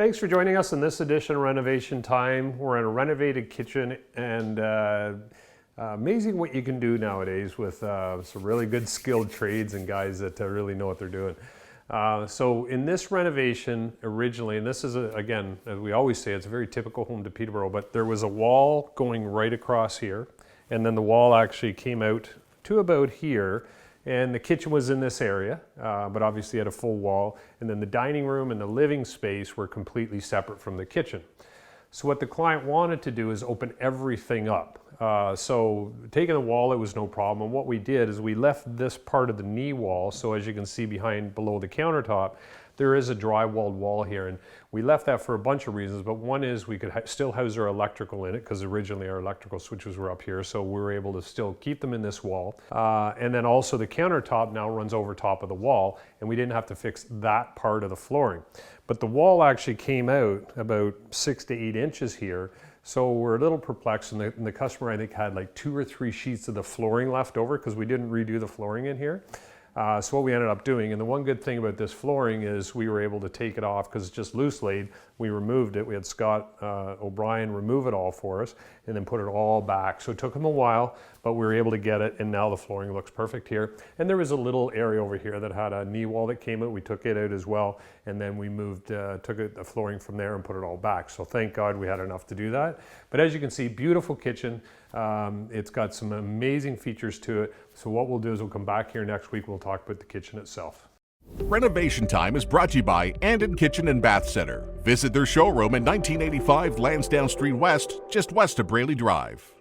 Thanks for joining us in this edition of Renovation Time. We're in a renovated kitchen, and amazing what you can do nowadays with some really good skilled trades and guys that really know what they're doing. So in this renovation originally, and this is, again, as we always say, it's a very typical home to Peterborough, but there was a wall going right across here, and then the wall actually came out to about here, and the kitchen was in this area, but obviously had a full wall, and then the dining room and the living space were completely separate from the kitchen. So what the client wanted to do is open everything up. So taking the wall, it was no problem. And what we did is we left this part of the knee wall. So as you can see below the countertop, there is a drywalled wall here. And we left that for a bunch of reasons, but one is we could still house our electrical in it, because originally our electrical switches were up here. So we were able to still keep them in this wall. And then also the countertop now runs over top of the wall, and we didn't have to fix that part of the flooring. But the wall actually came out about 6 to 8 inches here. So we're a little perplexed, and the customer, I think, had like 2 or 3 sheets of the flooring left over because we didn't redo the flooring in here. So what we ended up doing, and the one good thing about this flooring is we were able to take it off because it's just loose laid. We removed it. We had Scott O'Brien remove it all for us and then put it all back. So it took him a while, but we were able to get it, and now the flooring looks perfect here. And there was a little area over here that had a knee wall that came out. We took it out as well, and then we moved, took the flooring from there and put it all back. So thank God we had enough to do that. But as you can see, beautiful kitchen. It's got some amazing features to it. So what we'll do is we'll come back here next week. We'll talk about the kitchen itself. Renovation Time is brought to you by Anden Kitchen and Bath Center. Visit their showroom at 1985 Lansdowne Street West, just west of Brayley Drive.